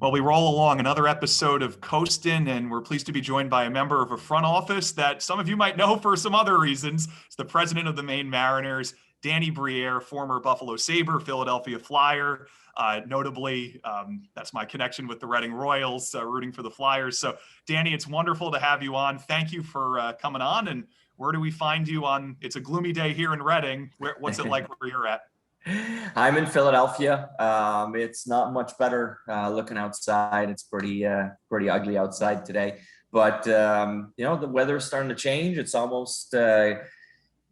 Well, we roll along another episode of Coastin, and we're pleased to be joined by a member of a front office that some of you might know for some other reasons. It's the president of the Maine Mariners, Danny Briere, former Buffalo Sabre, Philadelphia Flyer. Notably, that's my connection with the Reading Royals, rooting for the Flyers. So, Danny, it's wonderful to have you on. Thank you for coming on. And where do we find you on? It's a gloomy day here in Reading. What's it like where you're at? I'm in Philadelphia. It's not much better looking outside. It's pretty ugly outside today. But the weather's starting to change. It's almost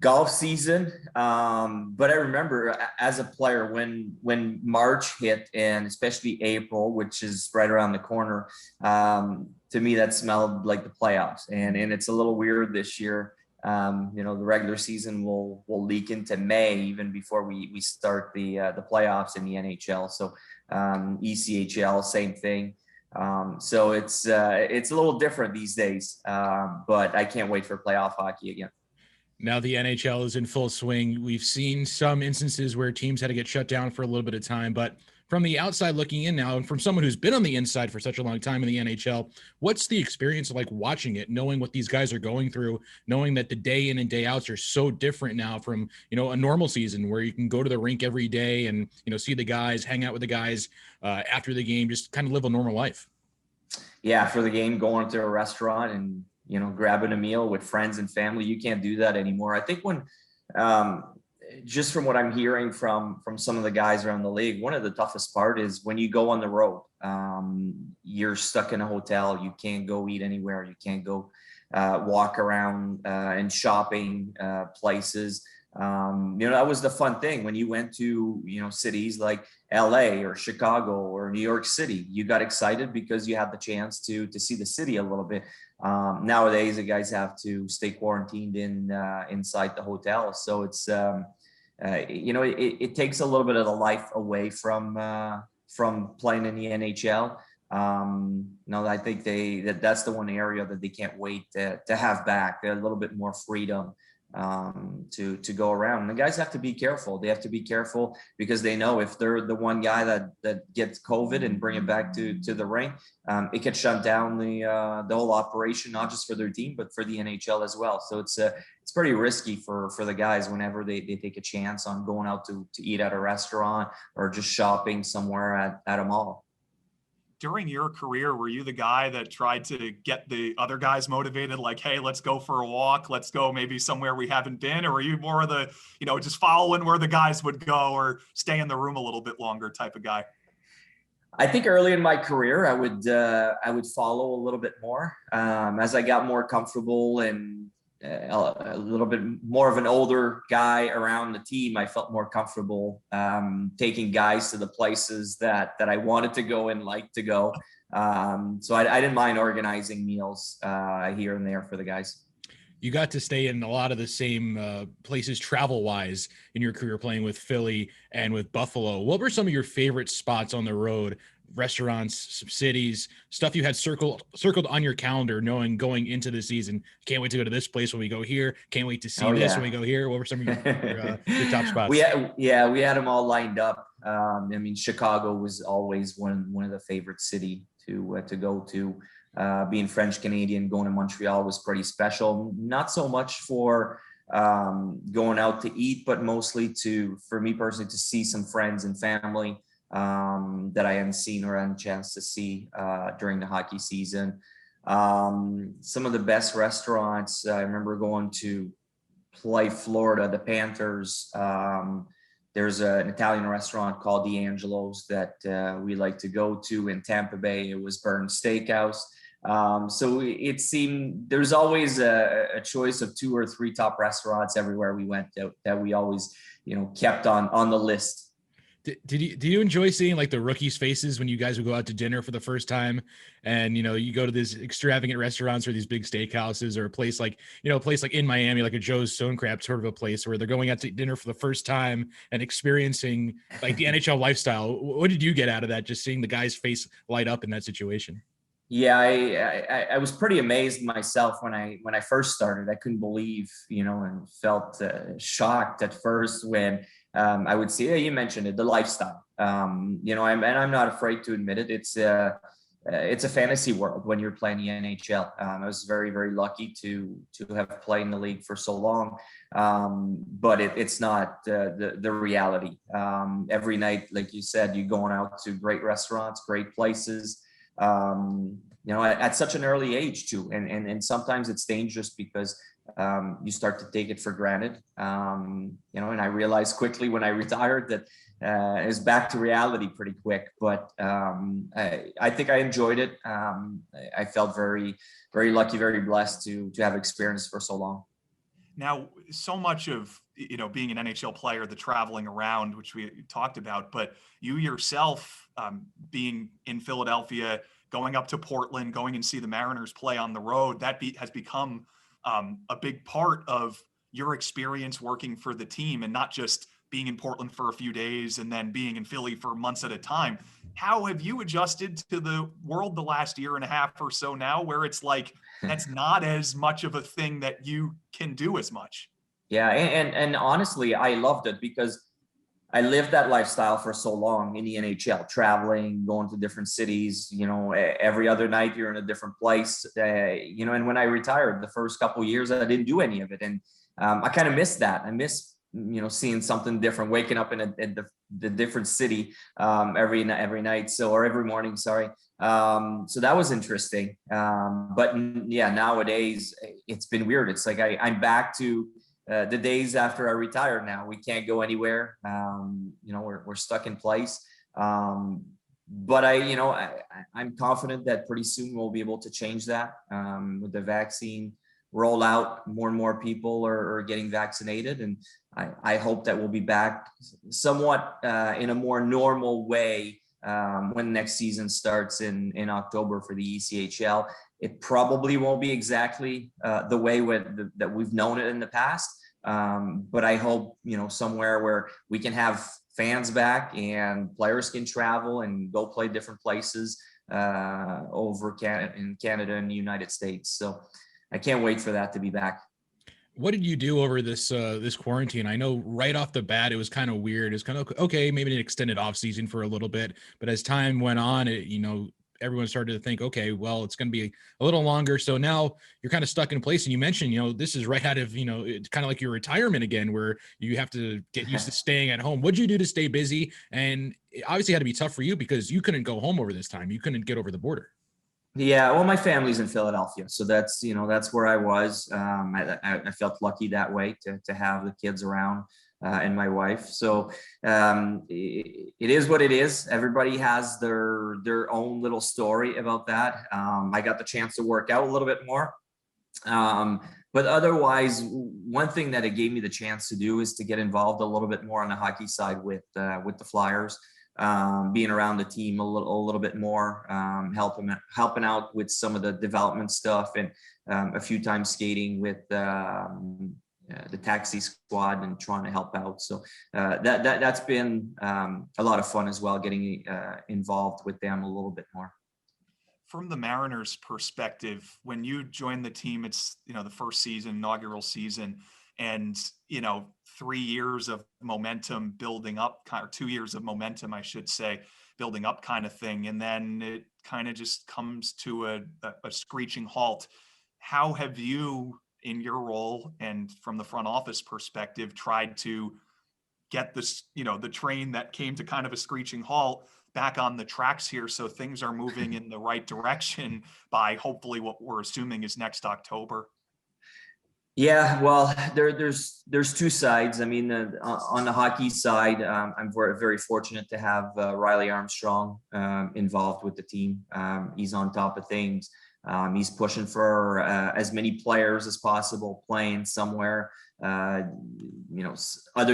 golf season. But I remember as a player when March hit, and especially April, which is right around the corner, to me that smelled like the playoffs. And it's a little weird this year. The regular season will leak into May even before we start the playoffs in the NHL. So ECHL, same thing. So it's a little different these days, but I can't wait for playoff hockey again. Now the NHL is in full swing. We've seen some instances where teams had to get shut down for a little bit of time, but from the outside looking in now, and from someone who's been on the inside for such a long time in the NHL, what's the experience like watching it, knowing what these guys are going through, knowing that the day in and day outs are so different now from, a normal season where you can go to the rink every day and, see the guys, hang out with the guys after the game, just kind of live a normal life? Yeah, after the game, going to a restaurant and, grabbing a meal with friends and family, you can't do that anymore. I think when just from what I'm hearing from some of the guys around the league, one of the toughest part is when you go on the road, you're stuck in a hotel. You can't go eat anywhere. You can't go walk around and shopping places. That was the fun thing when you went to, cities like LA or Chicago or New York City. You got excited because you had the chance to see the city a little bit. Nowadays, the guys have to stay quarantined inside the hotel. So it's, it takes a little bit of the life away from playing in the NHL. I think that's the one area that they can't wait to have back, a little bit more freedom to go around. And the guys have to be careful. They have to be careful because they know if they're the one guy that gets COVID and bring it back to the rink, it could shut down the whole operation, not just for their team, but for the NHL as well. So it's pretty risky for the guys whenever they take a chance on going out to eat at a restaurant or just shopping somewhere at a mall. During your career, were you the guy that tried to get the other guys motivated? Like, hey, let's go for a walk. Let's go maybe somewhere we haven't been. Or were you more of the, just following where the guys would go or stay in the room a little bit longer type of guy? I think early in my career, I would follow a little bit more as I got more comfortable and a little bit more of an older guy around the team. I felt more comfortable taking guys to the places that I wanted to go and like to go. So I didn't mind organizing meals here and there for the guys. You got to stay in a lot of the same places travel-wise in your career playing with Philly and with Buffalo. What were some of your favorite spots on the road? Restaurants, cities, stuff you had circled on your calendar, knowing going into the season, can't wait to go to this place when we go here. Can't wait to see this when we go here. What were some of your top spots? We had them all lined up. Chicago was always one of the favorite city to go to. Being French Canadian, going to Montreal was pretty special. Not so much for going out to eat, but mostly for me personally, to see some friends and family that I hadn't seen or had a chance to see during the hockey season. Some of the best restaurants, I remember going to play Florida, the Panthers. There's an Italian restaurant called D'Angelo's that we like to go to in Tampa Bay. It was Burns Steakhouse. So it seemed there's always a choice of 2 or 3 top restaurants everywhere we went that we always, kept on the list. Did you enjoy seeing like the rookies' faces when you guys would go out to dinner for the first time, and you go to these extravagant restaurants or these big steakhouses or a place like in Miami, like a Joe's Stone Crab sort of a place where they're going out to dinner for the first time and experiencing like the NHL lifestyle? What did you get out of that? Just seeing the guy's face light up in that situation. Yeah, I was pretty amazed myself when I first started. I couldn't believe, and felt shocked at first when I would say, you mentioned it, the lifestyle. I'm not afraid to admit it. It's a fantasy world when you're playing the NHL. I was very, very lucky to have played in the league for so long, but it's not the reality. Every night, like you said, you're going out to great restaurants, great places. At such an early age too, and sometimes it's dangerous because you start to take it for granted. And I realized quickly when I retired that it was back to reality pretty quick. But I think I enjoyed it. I felt very, very lucky, very blessed to have experienced for so long. Now, so much of being an NHL player, the traveling around, which we talked about, but you yourself being in Philadelphia, going up to Portland, going and see the Mariners play on the road, that has become a big part of your experience working for the team, and not just being in Portland for a few days and then being in Philly for months at a time. How have you adjusted to the world the last year and a half or so now, where it's like that's not as much of a thing that you can do as much? Yeah, and honestly, I loved it because I lived that lifestyle for so long in the NHL, traveling, going to different cities. Every other night you're in a different place. And when I retired, the first couple of years, I didn't do any of it, and I kind of missed that. I miss seeing something different, waking up in the different city every night, or every morning. Sorry. So that was interesting. But yeah, nowadays it's been weird. It's like I'm back to the days after I retired. Now we can't go anywhere. We're stuck in place. But I'm confident that pretty soon we'll be able to change that with the vaccine rollout. More and more people are getting vaccinated, and I hope that we'll be back somewhat in a more normal way when next season starts in October for the ECHL. It probably won't be exactly the way that we've known it in the past, but I hope somewhere where we can have fans back and players can travel and go play different places over in Canada and the United States. So I can't wait for that to be back. What did you do over this quarantine? I know right off the bat it was kind of weird. It's kind of okay, maybe an extended off season for a little bit, but as time went on, everyone started to think, okay, well, it's going to be a little longer. So now you're kind of stuck in place. And you mentioned, this is right out of, it's kind of like your retirement again, where you have to get used to staying at home. What'd you do to stay busy? And it obviously had to be tough for you because you couldn't go home over this time. You couldn't get over the border. Yeah, well, my family's in Philadelphia, so that's where I was. I felt lucky that way to have the kids around and my wife. So it is what it is. Everybody has their own little story about that. I got the chance to work out a little bit more, but otherwise, one thing that it gave me the chance to do is to get involved a little bit more on the hockey side with the Flyers. Being around the team a little bit more, helping out with some of the development stuff, and a few times skating with the taxi squad and trying to help out. So that's been a lot of fun as well, getting involved with them a little bit more. From the Mariners' perspective, when you joined the team, it's the first season, inaugural season, and 3 years of momentum building up, or 2 years of momentum, I should say, building up kind of thing. And then it kind of just comes to a screeching halt. How have you, in your role and from the front office perspective, tried to get this, the train that came to kind of a screeching halt back on the tracks here, so things are moving in the right direction by hopefully what we're assuming is next October? Yeah, well, there's two sides. I mean, on the hockey side, I'm very fortunate to have Riley Armstrong involved with the team. He's on top of things. He's pushing for as many players as possible playing somewhere. Other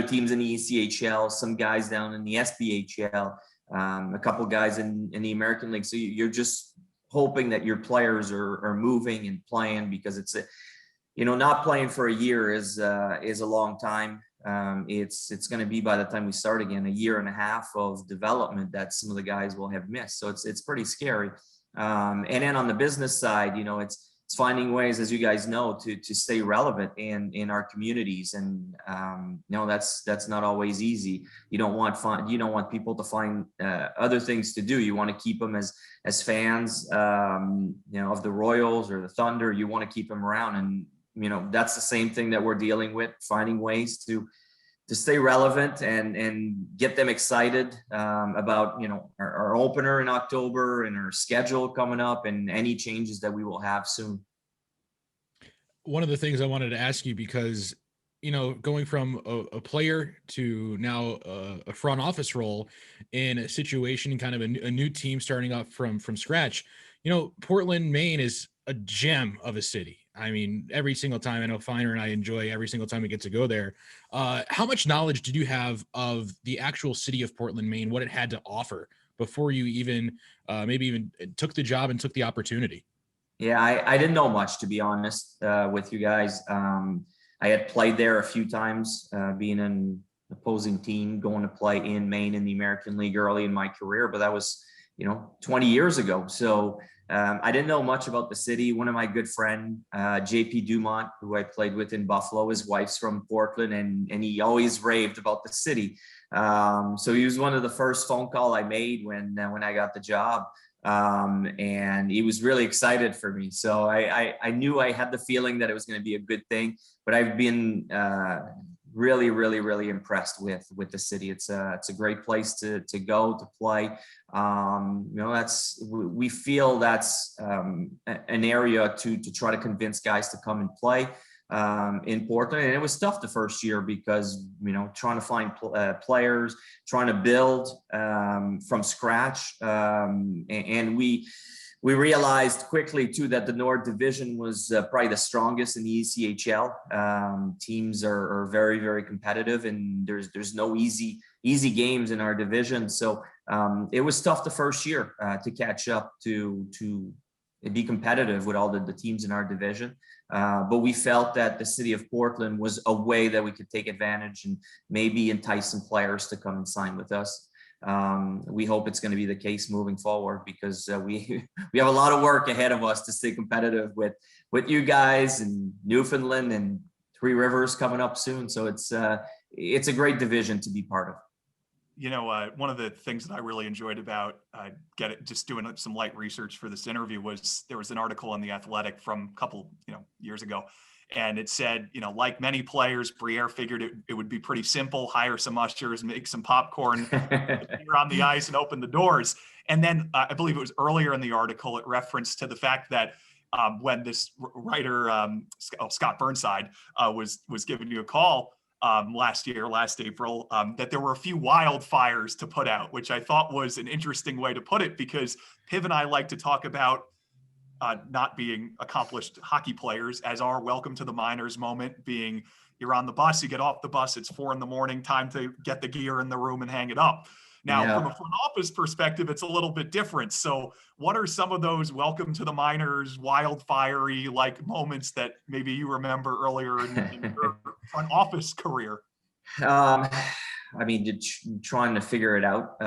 teams in the ECHL, some guys down in the SPHL, a couple guys in the American League. So you're just hoping that your players are moving and playing, because it's not playing for a year is a long time. It's going to be, by the time we start again, a year and a half of development that some of the guys will have missed. So it's pretty scary. And then on the business side, it's finding ways, as you guys know, to stay relevant in our communities. And that's not always easy. You don't want people to find other things to do. You want to keep them as fans, of the Royals or the Thunder. You want to keep them around, and that's the same thing that we're dealing with, finding ways to stay relevant and get them excited about our opener in October and our schedule coming up and any changes that we will have soon. One of the things I wanted to ask you, because going from a player to now a front office role in a situation, kind of a new team starting up from scratch, Portland, Maine is a gem of a city. I mean, every single time, I know Feiner and I enjoy every single time we get to go there. How much knowledge did you have of the actual city of Portland, Maine, what it had to offer before you even maybe even took the job and took the opportunity? Yeah, I didn't know much, to be honest, with you guys. I had played there a few times, being an opposing team, going to play in Maine in the American League early in my career, but that was, 20 years ago. So I didn't know much about the city. One of my good friend, JP Dumont, who I played with in Buffalo, his wife's from Portland, and he always raved about the city. So he was one of the first phone call I made when I got the job. And he was really excited for me. So I knew, I had the feeling that it was going to be a good thing, but I've been really, really, really impressed with the city. It's a great place to go to play. We feel that's an area to try to convince guys to come and play in Portland. And it was tough the first year because, trying to find players, trying to build from scratch. And we realized quickly too that the North Division was probably the strongest in the ECHL. Teams are very, very competitive, and there's no easy games in our division. So it was tough the first year to catch up to be competitive with all the teams in our division. But we felt that the city of Portland was a way that we could take advantage and maybe entice some players to come and sign with us. We hope it's going to be the case moving forward, because we have a lot of work ahead of us to stay competitive with you guys and Newfoundland and Three Rivers coming up soon. So it's a great division to be part of. One of the things that I really enjoyed about just doing some light research for this interview was there was an article in The Athletic from a couple years ago. And it said, like many players, Briere figured it would be pretty simple, hire some ushers, make some popcorn, appear on the ice and open the doors. And then I believe it was earlier in the article, it referenced to the fact that when this writer, Scott Burnside, was giving you a call last April, that there were a few wildfires to put out, which I thought was an interesting way to put it, because Piv and I like to talk about not being accomplished hockey players as our welcome to the minors moment being, you're on the bus, you get off the bus, it's 4 a.m, time to get the gear in the room and hang it up. Now, from a front office perspective, it's a little bit different. So what are some of those welcome to the minors, wildfire-y like moments that maybe you remember earlier in your front office career? Trying to figure it out.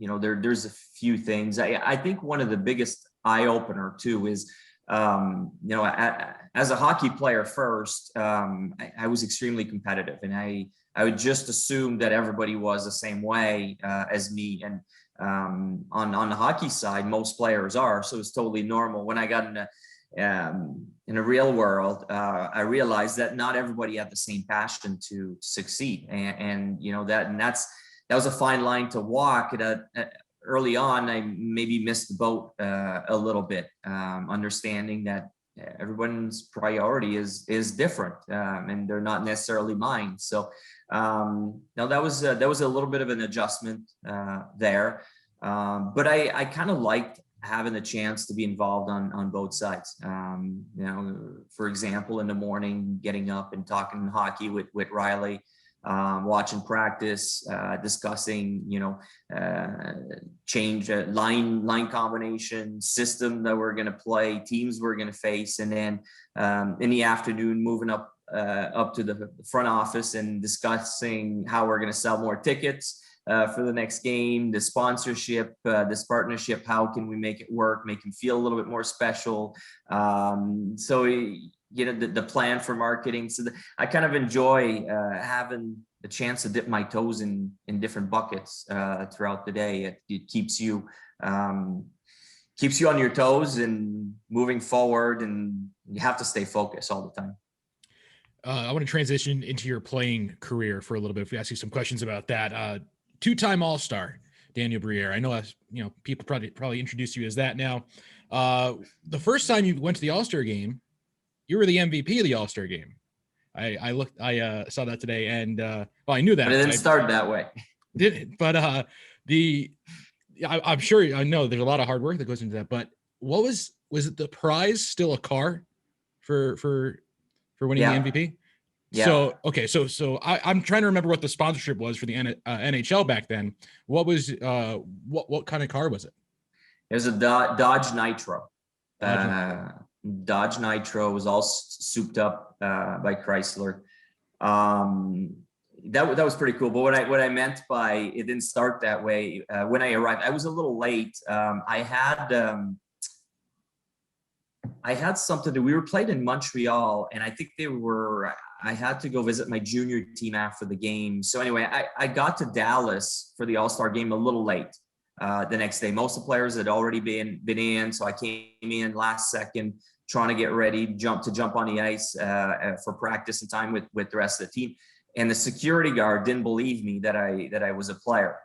There's a few things. I think one of the biggest eye-opener too is, as a hockey player first, I was extremely competitive, and I would just assume that everybody was the same way as me. And on the hockey side, most players are, so it's totally normal. When I got in the real world, I realized that not everybody had the same passion to succeed, and that was a fine line to walk. Early on, I maybe missed the boat a little bit, understanding that everyone's priority is different, and they're not necessarily mine. So now that was a little bit of an adjustment there, but I kind of liked having the chance to be involved on both sides. For example, in the morning, getting up and talking hockey with Riley, watching practice, discussing, change line combination, system that we're going to play, teams we're going to face. And then in the afternoon, moving up to the front office and discussing how we're going to sell more tickets, for the next game, the sponsorship, this partnership, how can we make it work, make him feel a little bit more special. So, the plan for marketing. So I kind of enjoy having the chance to dip my toes in different buckets throughout the day. It keeps you on your toes and moving forward, and you have to stay focused all the time. I want to transition into your playing career for a little bit. If we ask you some questions about that, two-time All-Star, Daniel Briere. I know, people probably introduce you as that now. The first time you went to the All-Star game, you were the MVP of the All-Star game. I saw that today, and I knew that. But it didn't start that way. But I'm sure, I know there's a lot of hard work that goes into that. But what was it? The prize still a car for winning the MVP? Yeah. So okay, so I'm trying to remember what the sponsorship was for the NHL back then. What was what kind of car was it? It was a Dodge Nitro. Dodge Nitro was all souped up by Chrysler. That was pretty cool. But what I meant by it didn't start that way. When I arrived, I was a little late. I had something that we were played in Montreal, and I think I had to go visit my junior team after the game. So anyway, I got to Dallas for the All-Star game a little late the next day. Most of the players had already been in, so I came in last second, trying to get ready, jump on the ice for practice and time with the rest of the team. And the security guard didn't believe me that I was a player.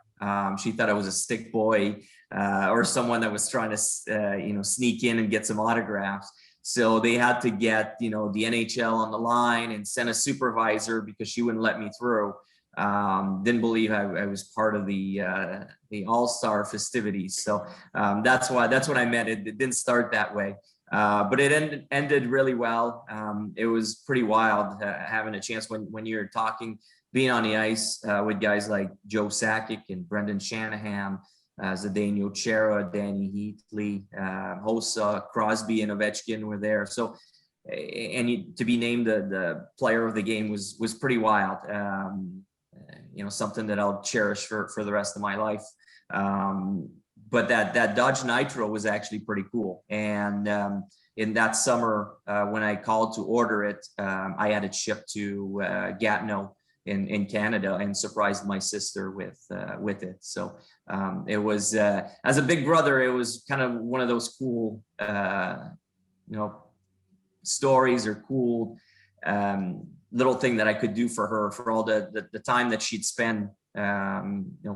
She thought I was a stick boy or someone that was trying to sneak in and get some autographs. So they had to get the NHL on the line and send a supervisor because she wouldn't let me through. Didn't believe I was part of the All-Star festivities. So that's what I meant. It didn't start that way. But it ended really well. It was pretty wild having a chance when you're being on the ice with guys like Joe Sakic and Brendan Shanahan, Zdeno Chara, Danny Heatley, Hossa, Crosby, and Ovechkin were there. So, to be named the player of the game was pretty wild. Something that I'll cherish for the rest of my life. But that Dodge Nitro was actually pretty cool. And in that summer, when I called to order it, I had it shipped to Gatineau in Canada and surprised my sister with it. So it was, as a big brother, it was kind of one of those cool, stories or cool little thing that I could do for her for all the time that she'd spend,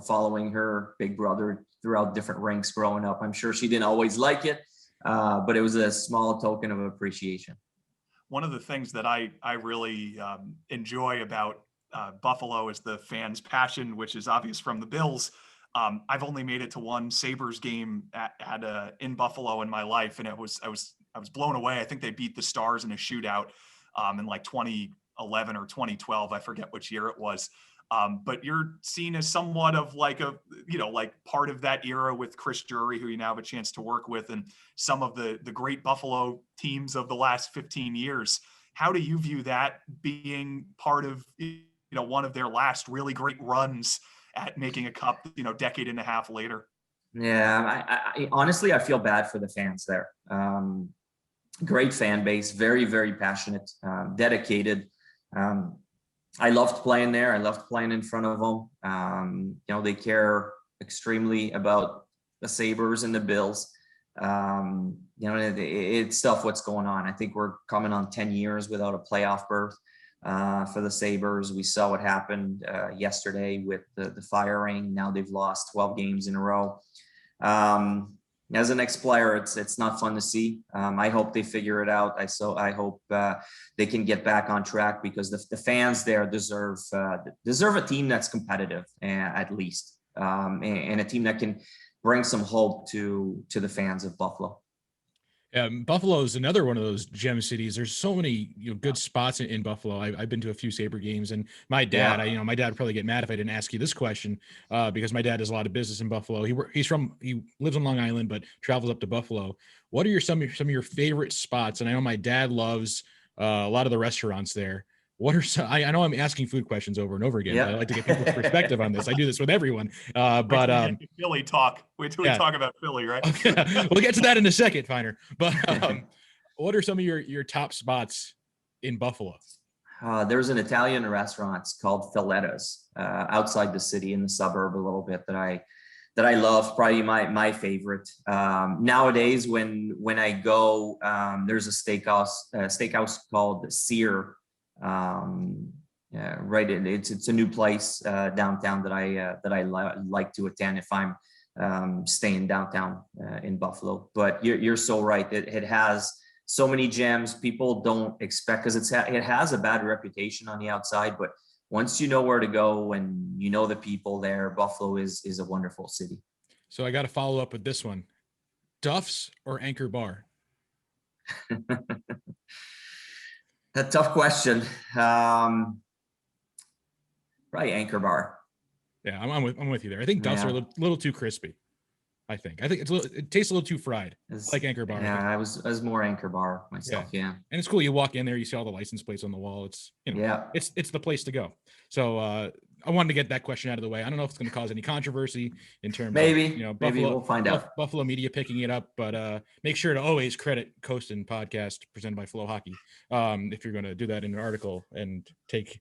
following her big brother throughout different ranks growing up. I'm sure she didn't always like it, but it was a small token of appreciation. One of the things that I really enjoy about Buffalo is the fans' passion, which is obvious from the Bills. I've only made it to one Sabres game in Buffalo in my life, and I was blown away. I think they beat the Stars in a shootout in like 2011 or 2012. I forget which year it was. But you're seen as somewhat of like part of that era with Chris Drury, who you now have a chance to work with, and some of the great Buffalo teams of the last 15 years. How do you view that being part of, one of their last really great runs at making a cup, decade and a half later? Yeah, I honestly, I feel bad for the fans there. Great fan base, very, very passionate, dedicated. I loved playing there. I loved playing in front of them. They care extremely about the Sabres and the Bills. It's tough what's going on. I think we're coming on 10 years without a playoff berth for the Sabres. We saw what happened yesterday with the firing. Now they've lost 12 games in a row. As an ex-player, it's not fun to see. I hope they figure it out. I hope they can get back on track, because the fans there deserve a team that's competitive, at least, and a team that can bring some hope to the fans of Buffalo. Buffalo is another one of those gem cities. There's so many good spots in Buffalo. I've been to a few Sabre games, and my dad, my dad would probably get mad if I didn't ask you this question, because my dad does a lot of business in Buffalo. He lives on Long Island, but travels up to Buffalo. What are some of your favorite spots? And I know my dad loves a lot of the restaurants there. what are some, I know I'm asking food questions over and over again, but I like to get people's perspective on this. I do this with everyone. But Philly talk. Wait till we talk about Philly, right? Okay. We'll get to that in a second, Finer. But what are some of your top spots in Buffalo? There's an Italian restaurant called Filetta's outside the city in the suburb a little bit that I love. Probably my favorite. Nowadays, when I go, there's a steakhouse called Sear. Right, it's a new place downtown that I like to attend if I'm staying downtown in Buffalo. But you're so right. It has so many gems. People don't expect, because it has a bad reputation on the outside, but once you know where to go and you know the people there, Buffalo is a wonderful city. So I got to follow up with this one: Duff's or Anchor Bar? A tough question. Probably Anchor Bar. Yeah, I'm with you there. I think Duff's are a little too crispy. I think it tastes a little too fried. It's like Anchor Bar. Yeah, I was more Anchor Bar myself. Yeah. And it's cool. You walk in there, you see all the license plates on the wall. It's it's the place to go. So I wanted to get that question out of the way. I don't know if it's going to cause any controversy in terms of Buffalo, maybe we'll find out. Buffalo media picking it up, but make sure to always credit Coastin podcast presented by FloHockey if you're going to do that in an article and take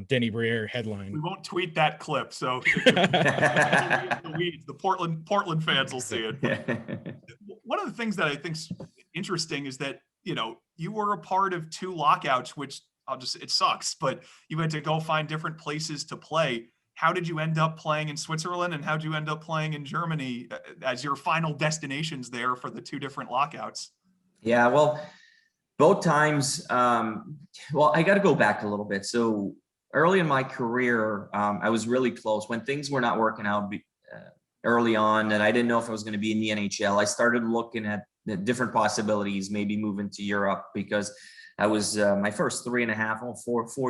Denny Briere headline. We won't tweet that clip, so the Portland fans will see it. One of the things that I think's interesting is that you were a part of 2 lockouts, which it sucks, but you had to go find different places to play. How did you end up playing in Switzerland, and how did you end up playing in Germany as your final destinations there for the 2 different lockouts? Yeah, well, both times, I got to go back a little bit. So early in my career, I was really close when things were not working out early on, and I didn't know if I was going to be in the NHL. I started looking at the different possibilities, maybe moving to Europe, because I was my first 4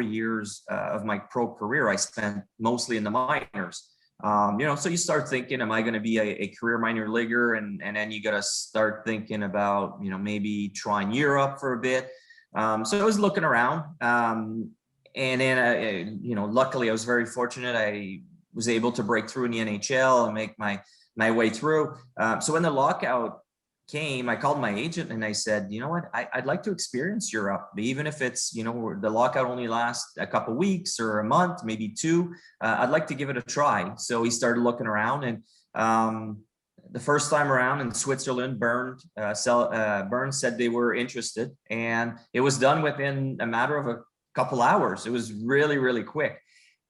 years of my pro career, I spent mostly in the minors. So you start thinking, am I going to be a career minor leaguer? And then you got to start thinking about, maybe trying Europe for a bit. So I was looking around. And then, luckily I was very fortunate. I was able to break through in the NHL and make my way through. So when the lockout came, I called my agent and I said, you know what, I'd like to experience Europe, even if it's, the lockout only lasts a couple of weeks or a month, maybe 2. I'd like to give it a try. So he started looking around, and the first time around in Switzerland, Bern said they were interested, and it was done within a matter of a couple hours. It was really, really quick.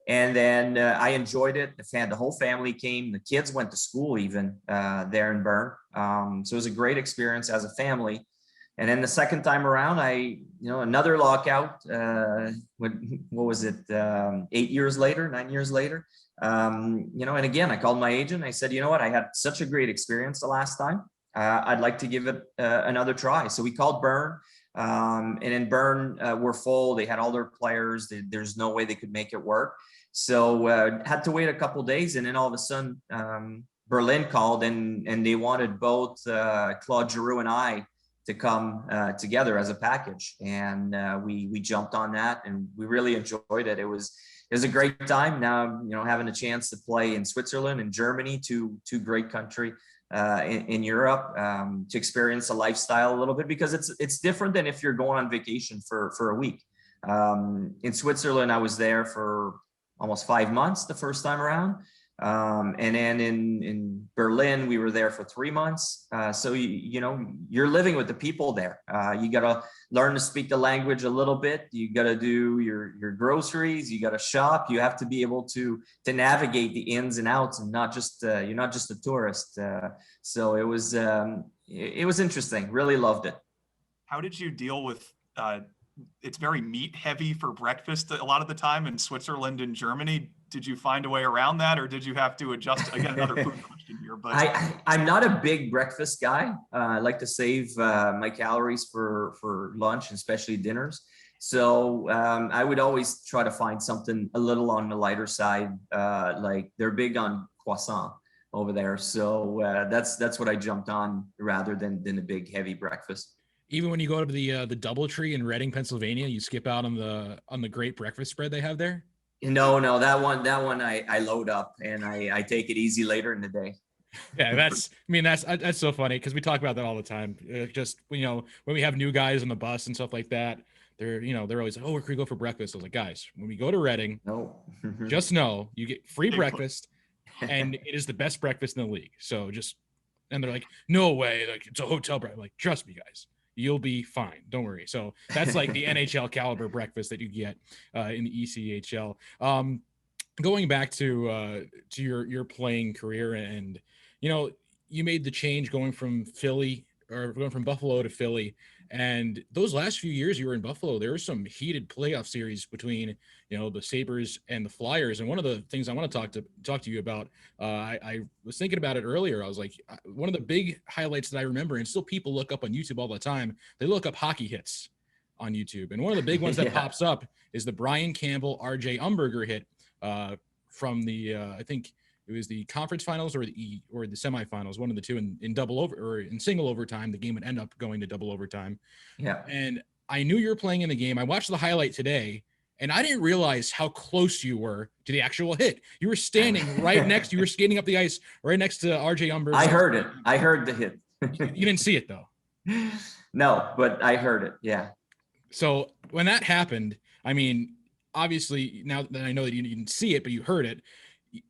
And then I enjoyed it. The whole family came. The kids went to school even there in Bern. So it was a great experience as a family. And then the second time around, another lockout. What was it? 9 years later. And again, I called my agent. I said, you know what? I had such a great experience the last time. I'd like to give it another try. So we called Bern. And in Bern, were full. They had all their players. There's no way they could make it work. So had to wait a couple of days, and then all of a sudden, Berlin called, and they wanted both Claude Giroux and I to come together as a package, and we jumped on that, and we really enjoyed it. It was a great time. Now having a chance to play in Switzerland and Germany, two great countries. In Europe, to experience a lifestyle a little bit, because it's different than if you're going on vacation for a week. In Switzerland, I was there for almost 5 months the first time around. And then in Berlin, we were there for 3 months. So, you're living with the people there. You got to learn to speak the language a little bit. You got to do your groceries. You got to shop. You have to be able to navigate the ins and outs, and not just, you're not just a tourist. So it was interesting. Really loved it. How did you deal with, it's very meat heavy for breakfast a lot of the time in Switzerland and Germany. Did you find a way around that, or did you have to adjust? Again, another food question here, but I'm not a big breakfast guy. I like to save my calories for lunch, especially dinners. So I would always try to find something a little on the lighter side. Like they're big on croissant over there. So that's what I jumped on rather than a big heavy breakfast. Even when you go to the DoubleTree in Reading, Pennsylvania, you skip out on the great breakfast spread they have there. No, that one I load up and I take it easy later in the day. Yeah, that's so funny because we talk about that all the time. Just when we have new guys on the bus and stuff like that, they're always like, oh, where can we go for breakfast? I was like, guys, when we go to Reading, no, just know you get free breakfast, and it is the best breakfast in the league. So and they're like, no way, like it's a hotel breakfast. I'm like, trust me, guys, you'll be fine. Don't worry. So that's like the NHL caliber breakfast that you get in the ECHL. Going back to your playing career, and you made the change going from Buffalo to Philly, and those last few years you were in Buffalo, there were some heated playoff series between the Sabres and the Flyers. And one of the things I want to talk to you about, I was thinking about it earlier. I was like, one of the big highlights that I remember, and still people look up on YouTube all the time, they look up hockey hits on YouTube, and one of the big ones that pops up is the Brian Campbell RJ Umberger hit from the I think it was the conference finals or the semifinals, one of the two, in double over or in single overtime. The game would end up going to double overtime. Yeah. And I knew you were playing in the game. I watched the highlight today, and I didn't realize how close you were to the actual hit. You were standing you were skating up the ice right next to RJ Umberger. I heard it. I heard the hit. You didn't see it though. No, but I heard it. Yeah. So when that happened, I mean, obviously now that I know that you didn't see it, but you heard it.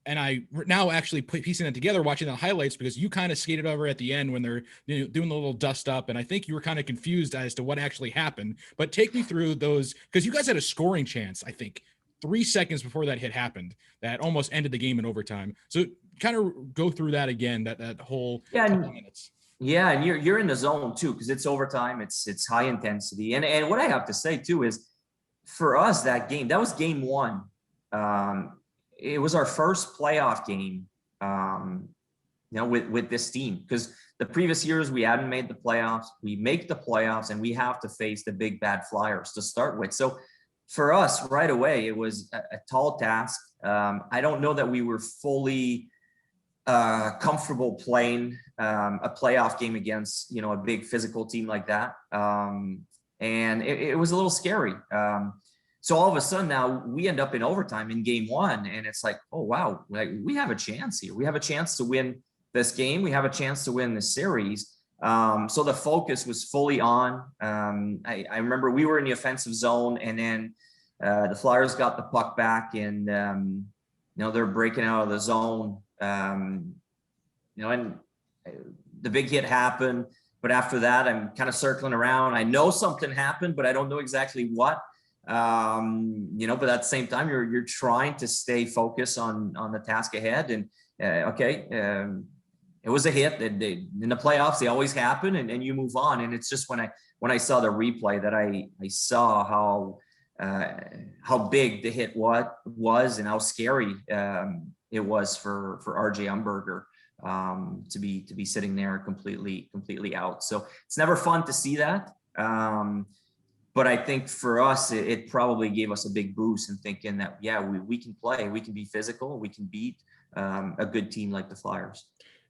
And I now actually piecing it together, watching the highlights, because you kind of skated over at the end when they're doing the little dust up. And I think you were kind of confused as to what actually happened, but take me through those, because you guys had a scoring chance, I think 3 seconds before that hit happened, that almost ended the game in overtime. So kind of go through that again, that whole couple minutes. Yeah. And you're in the zone too, because it's overtime. It's high intensity. And what I have to say too, is for us, that was game one. It was our first playoff game, with this team, because the previous years we hadn't made the playoffs. We make the playoffs and we have to face the big bad Flyers to start with. So for us right away, it was a tall task. I don't know that we were fully comfortable playing a playoff game against, a big physical team like that. And it was a little scary. So all of a sudden now we end up in overtime in game one, and it's like, oh, wow, we have a chance here. We have a chance to win this game. We have a chance to win the series. So the focus was fully on. I remember we were in the offensive zone, and then the Flyers got the puck back, and, they're breaking out of the zone. And the big hit happened. But after that, I'm kind of circling around. I know something happened, but I don't know exactly what. But at the same time, you're trying to stay focused on the task ahead. And it was a hit. In the playoffs, they always happen, and you move on. And it's just when I saw the replay that I saw how big the hit was and how scary it was for RJ Umberger to be sitting there completely out. So it's never fun to see that. But I think for us, it probably gave us a big boost in thinking that, we can play, we can be physical, we can beat a good team like the Flyers.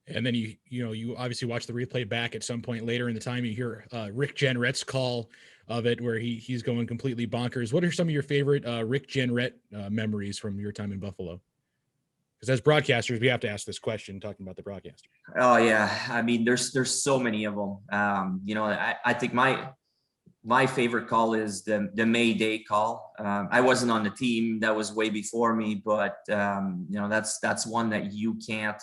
And then you obviously watch the replay back at some point later in the time. You hear Rick Jenret's call of it, where he's going completely bonkers. What are some of your favorite Rick Jenret memories from your time in Buffalo? Because as broadcasters, we have to ask this question, talking about the broadcaster. Oh yeah, I mean, there's so many of them. I think my favorite call is the May Day call. I wasn't on the team; that was way before me. But that's one that you can't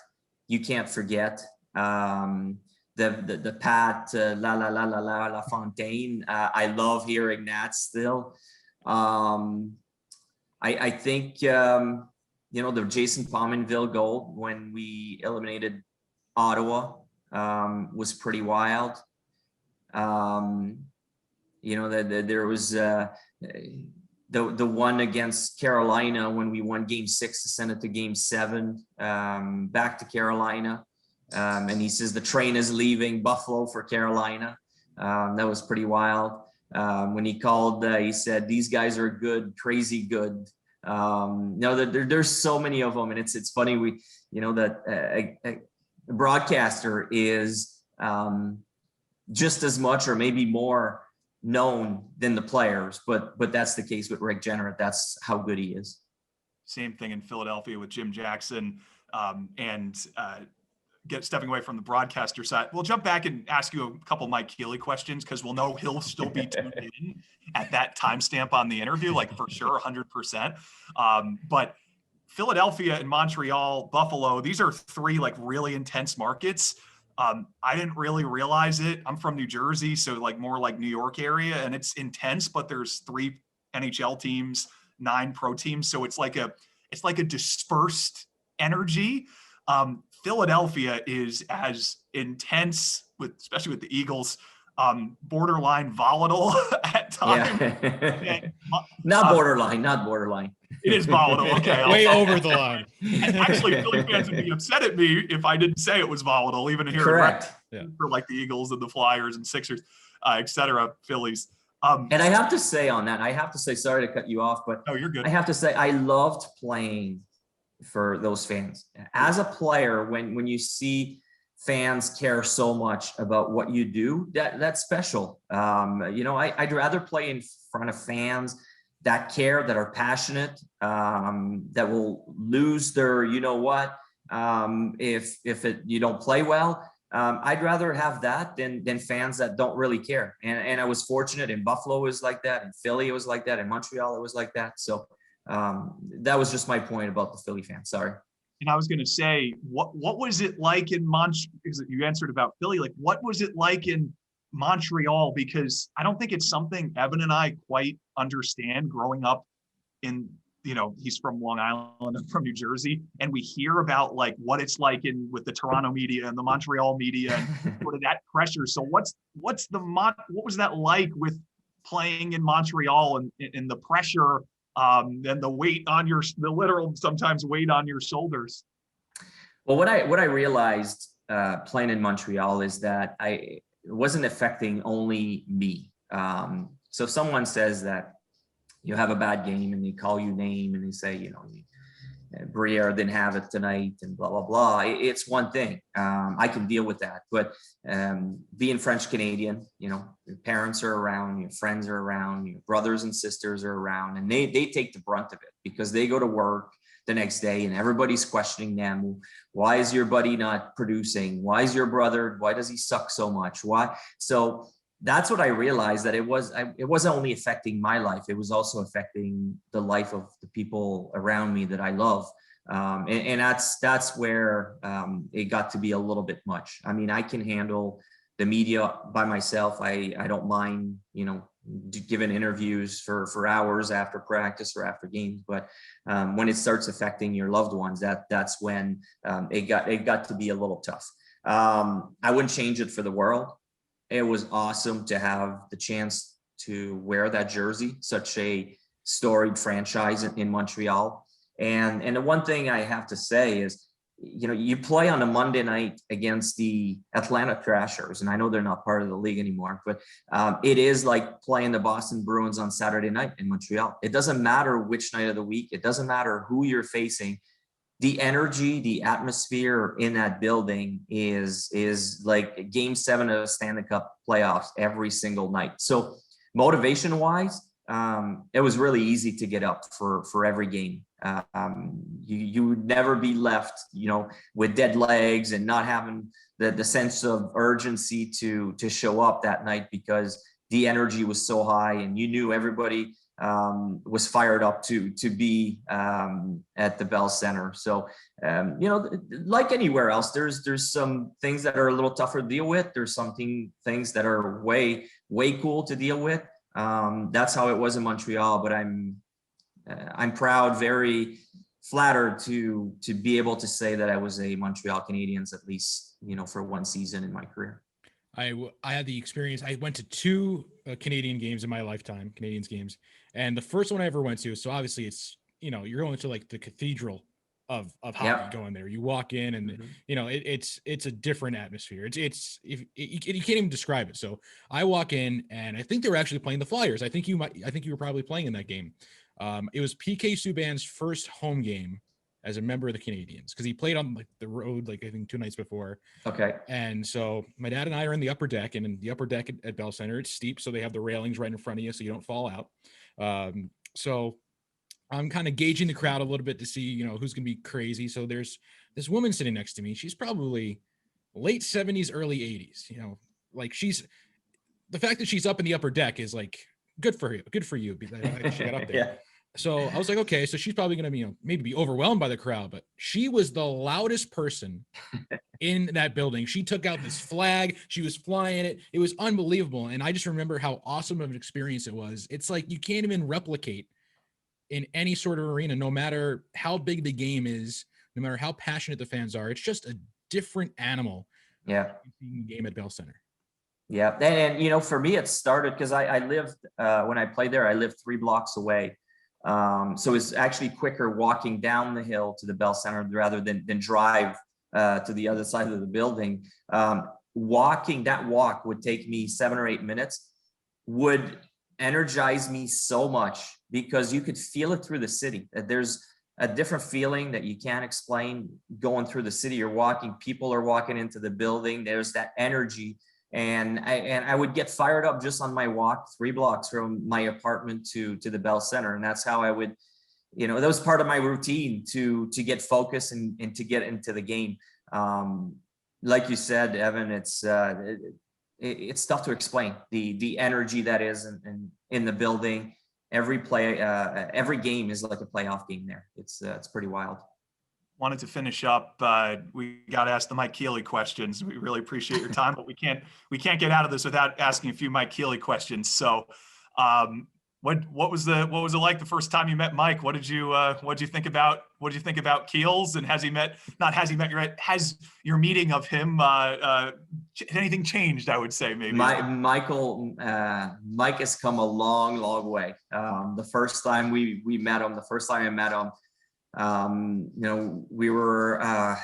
forget. The Pat La Fontaine. I love hearing that still. I think the Jason Pominville goal when we eliminated Ottawa was pretty wild. There was the one against Carolina when we won Game 6 to send it to Game 7, back to Carolina, and he says the train is leaving Buffalo for Carolina. That was pretty wild. When he called, he said these guys are good, crazy good. There's so many of them, and it's funny a broadcaster is just as much or maybe more known than the players, but that's the case with Rick Jenner. That's how good he is. Same thing in Philadelphia with Jim Jackson, and stepping away from the broadcaster side. We'll jump back and ask you a couple Mike Keeley questions because we'll know he'll still be tuned in at that timestamp on the interview, like for sure, 100%. But Philadelphia and Montreal, Buffalo, these are three like really intense markets. I didn't really realize it. I'm from New Jersey, so like more like New York area, and it's intense, but there's 3 NHL teams, 9 pro teams. So it's like a dispersed energy. Philadelphia is as intense especially with the Eagles, borderline volatile at times. Yeah. Not borderline. It is volatile. Okay. Way over the line. Actually, Philly fans would be upset at me if I didn't say it was volatile, even here. Correct. For like the Eagles and the Flyers and Sixers, et cetera, Phillies. And I have to say on that, sorry to cut you off, but no, you're good. I have to say I loved playing for those fans. As a player, when you see fans care so much about what you do, that's special. I'd rather play in front of fans that care, that are passionate, that will lose their, if you don't play well. I'd rather have that than fans that don't really care. And I was fortunate in Buffalo, it was like that. In Philly, it was like that. In Montreal, it was like that. So that was just my point about the Philly fans. Sorry. And I was going to say, what was it like in because you answered about Philly, like what was it like in Montreal? Because I don't think it's something Evan and I quite understand growing up in, he's from Long Island, I'm from New Jersey, and we hear about like what it's like with the Toronto media and the Montreal media and sort of that pressure. So what was that like with playing in Montreal and the pressure and the weight on the literal sometimes weight on your shoulders? Well, what I realized playing in Montreal is that it wasn't affecting only me. So if someone says that you have a bad game and they call you name and they say, Briere didn't have it tonight and blah, blah, blah. It's one thing. I can deal with that. But being French Canadian, your parents are around, your friends are around, your brothers and sisters are around, and they take the brunt of it because they go to work the next day and everybody's questioning them. Why is your buddy not producing? Why is your brother? Why does he suck so much? Why? So that's what I realized, that it wasn't only affecting my life, it was also affecting the life of the people around me that I love. And that's where it got to be a little bit much. I mean, I can handle the media by myself. I don't mind, giving interviews for hours after practice or after games. But when it starts affecting your loved ones, that's when it got to be a little tough. I wouldn't change it for the world. It was awesome to have the chance to wear that jersey, such a storied franchise in Montreal. And the one thing I have to say is, you play on a Monday night against the Atlanta Thrashers, and I know they're not part of the league anymore, but it is like playing the Boston Bruins on Saturday night in Montreal. It doesn't matter which night of the week. It doesn't matter who you're facing. The energy, the atmosphere in that building is like Game 7 of the Stanley Cup playoffs every single night. So motivation-wise, it was really easy to get up for every game. You would never be left, with dead legs and not having the sense of urgency to show up that night because the energy was so high and you knew everybody was fired up to be at the Bell Center. So, like anywhere else, there's some things that are a little tougher to deal with. There's things that are way cool to deal with. That's how it was in Montreal, but I'm proud, very flattered to be able to say that I was a Montreal Canadiens, at least, for one season in my career. I had the experience. I went to 2 Canadian games in my lifetime, Canadiens games. And the first one I ever went to, so obviously it's, you're going to like the cathedral of hockey. Yep. Going there. You walk in and, it's a different atmosphere. You can't even describe it. So I walk in and I think they were actually playing the Flyers. I think you were probably playing in that game. It was PK Subban's first home game as a member of the Canadiens, because he played on like the road, like I think 2 nights before. Okay. And so my dad and I are in the upper deck, and in the upper deck at Bell Center, it's steep, so they have the railings right in front of you so you don't fall out. So I'm kind of gauging the crowd a little bit to see, you know, who's going to be crazy. So there's this woman sitting next to me. She's probably late 70s, early 80s. You know, like the fact that she's up in the upper deck is like good for you. Good for you. She got up there. Yeah. So I was like, okay, so she's probably going to, you know, maybe be overwhelmed by the crowd, but she was the loudest person in that building. She took out this flag. She was flying it. It was unbelievable. And I just remember how awesome of an experience it was. It's like, you can't even replicate in any sort of arena, no matter how big the game is, no matter how passionate the fans are. It's just a different animal. Yeah. Game at Bell Center. Yeah. And you know, for me, it started because I lived, when I played there, I lived 3 blocks away. So it's actually quicker walking down the hill to the Bell Center rather than drive to the other side of the building. That walk would take me 7 or 8 minutes, would energize me so much because you could feel it through the city. There's a different feeling that you can't explain going through the city. You're walking, people are walking into the building. There's that energy. And I would get fired up just on my walk 3 blocks from my apartment to the Bell Center. And that's how I would, you know, that was part of my routine to get focused and to get into the game. Like you said, Evan, it's tough to explain the energy that is in the building. Every game is like a playoff game there. It's pretty wild. Wanted to finish up. We got to ask the Mike Keeley questions. We really appreciate your time, but we can't get out of this without asking a few Mike Keeley questions. So, what was it like the first time you met Mike? What did you think about Keels? And has your meeting of him anything changed? I would say maybe. Mike has come a long way. The first time we met him, the first time I met him, you know, we were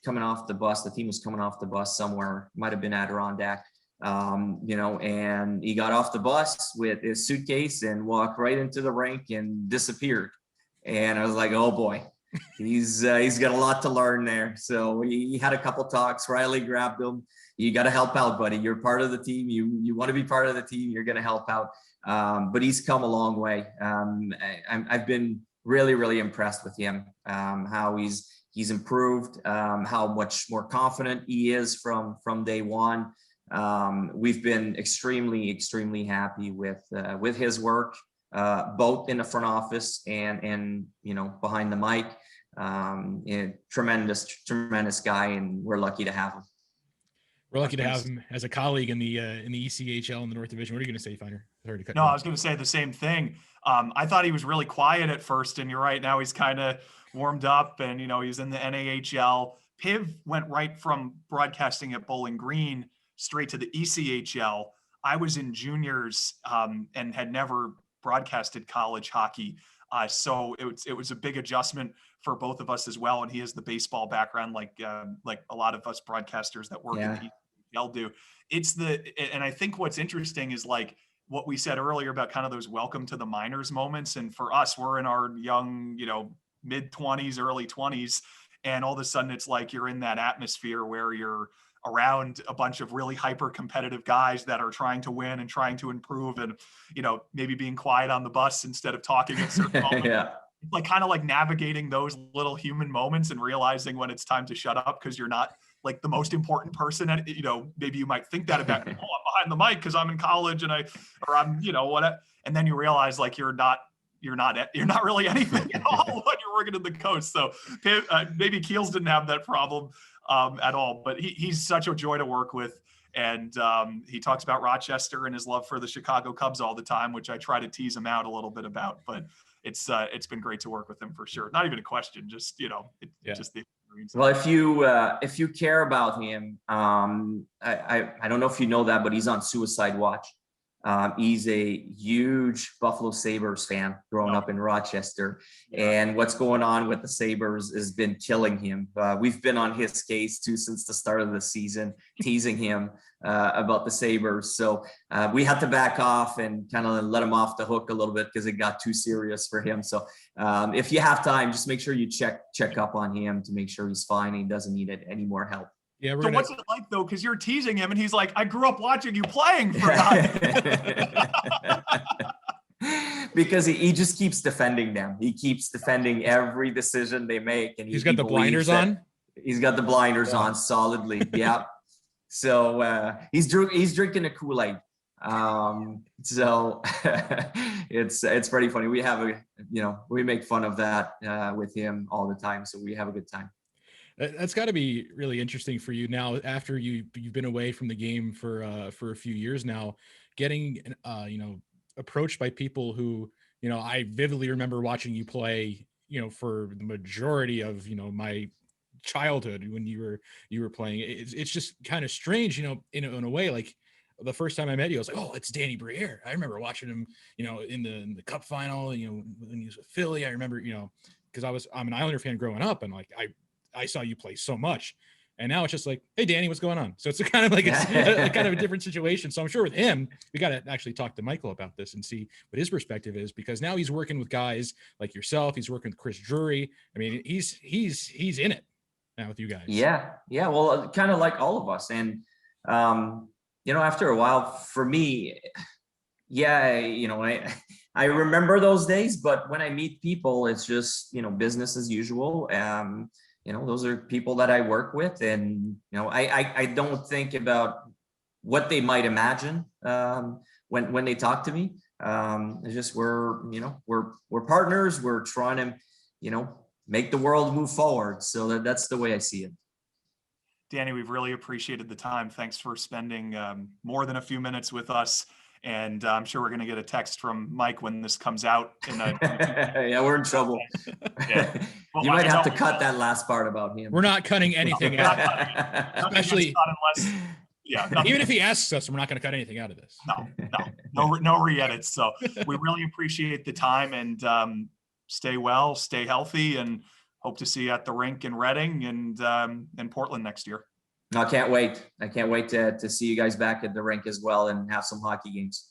coming off the bus. The team was coming off the bus somewhere, might have been Adirondack, you know, and he got off the bus with his suitcase and walked right into the rink and disappeared. And I was like, oh boy, he's got a lot to learn there. So we had a couple talks. Riley grabbed him. You got to help out, buddy. You're part of the team. You want to be part of the team. You're going to help out. But he's come a long way. I've been really impressed with him, how he's improved, how much more confident he is from day one. We've been extremely happy with his work, both in the front office and you know, behind the mic. Tremendous guy, and we're lucky to have him. We're lucky to have him as a colleague in the ECHL in the North Division. What are you going to say, Finer? Sorry to cut you off. I was going to say the same thing. I thought he was really quiet at first, and you're right. Now he's kind of warmed up, and you know, he's in the NAHL. Piv went right from broadcasting at Bowling Green straight to the ECHL. I was in juniors and had never broadcasted college hockey, so it was a big adjustment for both of us as well. And he has the baseball background, like a lot of us broadcasters that work in the ECHL do. And I think what's interesting is like what we said earlier about kind of those welcome to the minors moments. And for us, we're in our young, you know, mid 20s, early 20s. And all of a sudden it's like you're in that atmosphere where you're around a bunch of really hyper competitive guys that are trying to win and trying to improve, and, you know, maybe being quiet on the bus instead of talking at certain moments. It's like kind of like navigating those little human moments and realizing when it's time to shut up because you're not like the most important person. And, you know, maybe you might think that about, I'm behind the mic because I'm in college and I'm, you know, what, and then you realize like you're not really anything at all when you're working at the Coast. So maybe Keels didn't have that problem at all, but he's such a joy to work with. And he talks about Rochester and his love for the Chicago Cubs all the time, which I try to tease him out a little bit about, but it's been great to work with him for sure. Not even a question, just, you know, just the experience. Well, if you care about him, I don't know if you know that, but he's on suicide watch. He's a huge Buffalo Sabres fan growing up in Rochester. And what's going on with the Sabres has been killing him. We've been on his case too since the start of the season, teasing him about the Sabres. So we had to back off and kind of let him off the hook a little bit because it got too serious for him. So if you have time, just make sure you check up on him to make sure he's fine and he doesn't need any more help. Yeah. So what's it like though? Because you're teasing him, and he's like, "I grew up watching you playing for nothing." Because he just keeps defending them. He keeps defending every decision they make, and he's got the blinders on. He's got the blinders on solidly. Yeah. So he's drinking a Kool-Aid. So it's pretty funny. We have we make fun of that with him all the time. So we have a good time. That's got to be really interesting for you now after you've been away from the game for a few years now, getting approached by people who, I vividly remember watching you play, for the majority of, my childhood when you were playing. It's just kind of strange, in a way. Like the first time I met you, I was like, oh, it's Danny Briere. I remember watching him, in the Cup final, when he was with Philly. I remember, because I'm an Islander fan growing up, and like I saw you play so much, and now it's just like, hey, Danny, what's going on? So it's kind of like a kind of a different situation. So I'm sure with him, we got to actually talk to Michael about this and see what his perspective is, because now he's working with guys like yourself. He's working with Chris Drury. I mean, he's in it now with you guys. Yeah. Well, kind of like all of us. And, after a while for me, I remember those days, but when I meet people, it's just, business as usual. Those are people that I work with, and, I don't think about what they might imagine when they talk to me. It's just, we're partners. We're trying to, make the world move forward. So that's the way I see it. Danny, we've really appreciated the time. Thanks for spending more than a few minutes with us. And I'm sure we're going to get a text from Mike when this comes out. Yeah, we're in trouble. Yeah. Well, you might have to cut that last part about him. We're not cutting anything out. Especially, unless, even if he asks us, we're not going to cut anything out of this. No re-edits. So we really appreciate the time, and stay well, stay healthy, and hope to see you at the rink in Reading and Portland next year. I can't wait. I can't wait to see you guys back at the rink as well and have some hockey games.